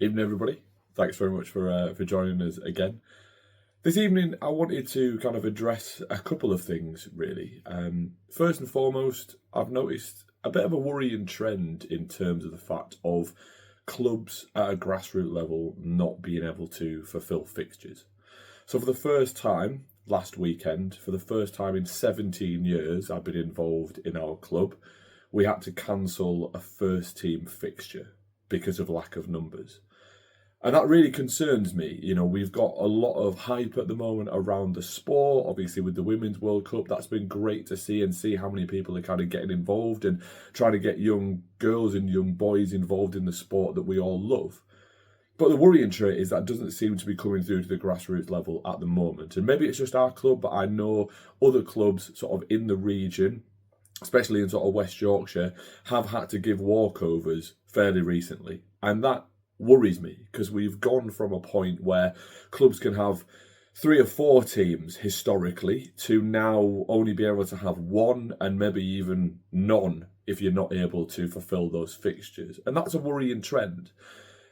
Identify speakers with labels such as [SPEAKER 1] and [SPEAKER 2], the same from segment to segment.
[SPEAKER 1] Evening, everybody. Thanks very much for joining us again. This evening, I wanted to kind of address a couple of things, really. First and foremost, I've noticed a bit of a worrying trend in terms of the fact of clubs at a grassroots level not being able to fulfil fixtures. So for the first time last weekend, for the first time in 17 years I've been involved in our club, we had to cancel a first team fixture because of lack of numbers. And that really concerns me. You know, we've got a lot of hype at the moment around the sport. Obviously, with the Women's World Cup, that's been great to see and see how many people are kind of getting involved and trying to get young girls and young boys involved in the sport that we all love. But the worrying trait is that doesn't seem to be coming through to the grassroots level at the moment. And maybe it's just our club, but I know other clubs sort of in the region, especially in sort of West Yorkshire, have had to give walkovers fairly recently. And that worries me because we've gone from a point where clubs can have 3 or 4 teams historically to now only be able to have one and maybe even none if you're not able to fulfill those fixtures. And that's a worrying trend.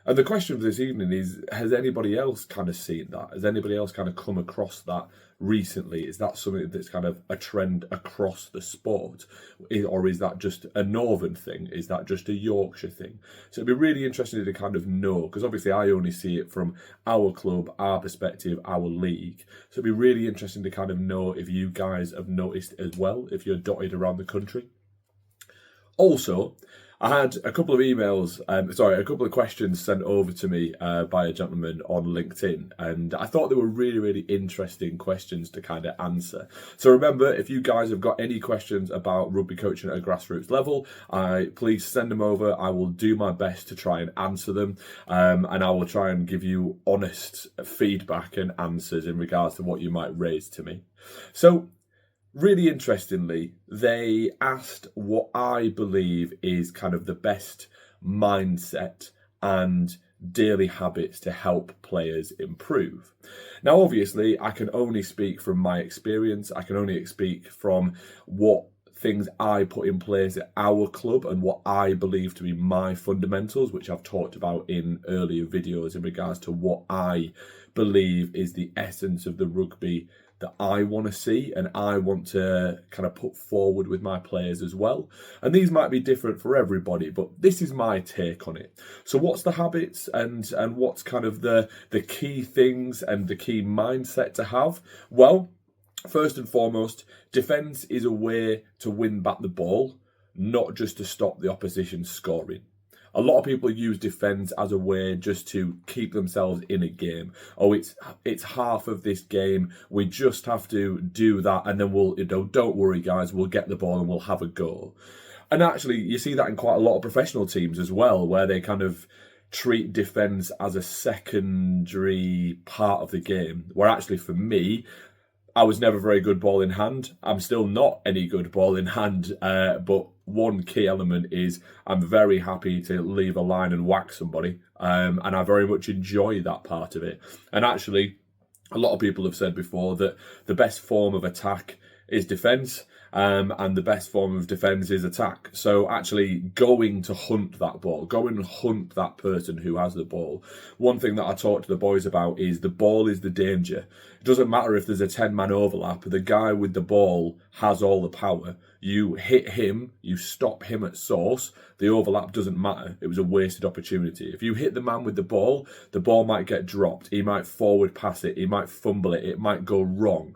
[SPEAKER 1] And the question for this evening is, has anybody else kind of seen that? Has anybody else kind of come across that recently? Is that something that's kind of a trend across the sport? Or is that just a northern thing? Is that just a Yorkshire thing? So it'd be really interesting to kind of know, because obviously I only see it from our club, our perspective, our league. So it'd be really interesting to kind of know if you guys have noticed as well, if you're dotted around the country. Also, I had a couple of a couple of questions sent over to me by a gentleman on LinkedIn, and I thought they were really, really interesting questions to kind of answer. So remember, if you guys have got any questions about rugby coaching at a grassroots level, please send them over. I will do my best to try and answer them, and I will try and give you honest feedback and answers in regards to what you might raise to me. So, really interestingly, they asked what I believe is kind of the best mindset and daily habits to help players improve. Now, obviously, I can only speak from my experience. I can only speak from what things I put in place at our club and what I believe to be my fundamentals, which I've talked about in earlier videos in regards to what I believe is the essence of the rugby that I want to see and I want to kind of put forward with my players as well. And these might be different for everybody, but this is my take on it. So what's the habits and what's kind of the key things and the key mindset to have? Well, first and foremost, defence is a way to win back the ball, not just to stop the opposition scoring. A lot of people use defence as a way just to keep themselves in a game. Oh, it's half of this game. We just have to do that, and then don't worry, guys. We'll get the ball and we'll have a go. And actually, you see that in quite a lot of professional teams as well, where they kind of treat defence as a secondary part of the game. Where actually, for me, I was never very good ball in hand. I'm still not any good ball in hand, but one key element is I'm very happy to leave a line and whack somebody, and I very much enjoy that part of it. And actually, a lot of people have said before that the best form of attack is defence, and the best form of defence is attack. So actually going to hunt that ball, go and hunt that person who has the ball. One thing that I talk to the boys about is the ball is the danger. It doesn't matter if there's a 10-man overlap. The guy with the ball has all the power. You hit him, you stop him at source. The overlap doesn't matter. It was a wasted opportunity. If you hit the man with the ball might get dropped. He might forward pass it. He might fumble it. It might go wrong.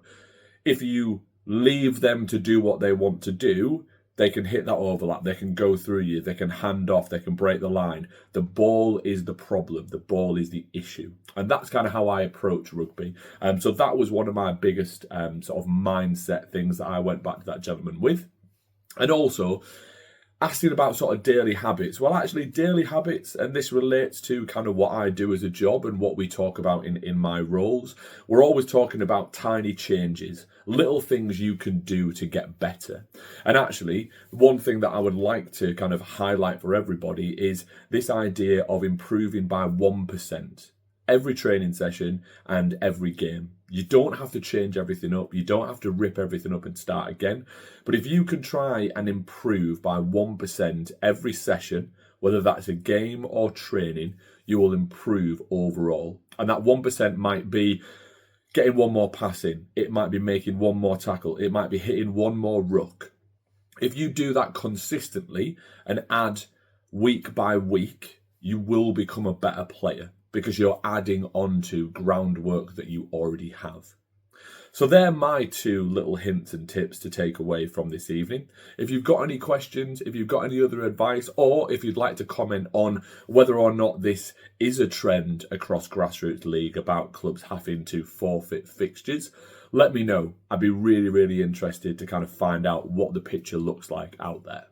[SPEAKER 1] If you leave them to do what they want to do, they can hit that overlap, they can go through you, they can hand off, they can break the line. The ball is the problem, the ball is the issue. And that's kind of how I approach rugby. So that was one of my biggest sort of mindset things that I went back to that gentleman with. And also, asking about sort of daily habits. Well, actually, daily habits, and this relates to kind of what I do as a job and what we talk about in my roles. We're always talking about tiny changes, little things you can do to get better. And actually, one thing that I would like to kind of highlight for everybody is this idea of improving by 1%. Every training session and every game. You don't have to change everything up. You don't have to rip everything up and start again. But if you can try and improve by 1% every session, whether that's a game or training, you will improve overall. And that 1% might be getting one more pass in. It might be making one more tackle. It might be hitting one more ruck. If you do that consistently and add week by week, you will become a better player because you're adding on to groundwork that you already have. So they're my 2 little hints and tips to take away from this evening. If you've got any questions, if you've got any other advice, or if you'd like to comment on whether or not this is a trend across Grassroots League about clubs having to forfeit fixtures, let me know. I'd be really, really interested to kind of find out what the picture looks like out there.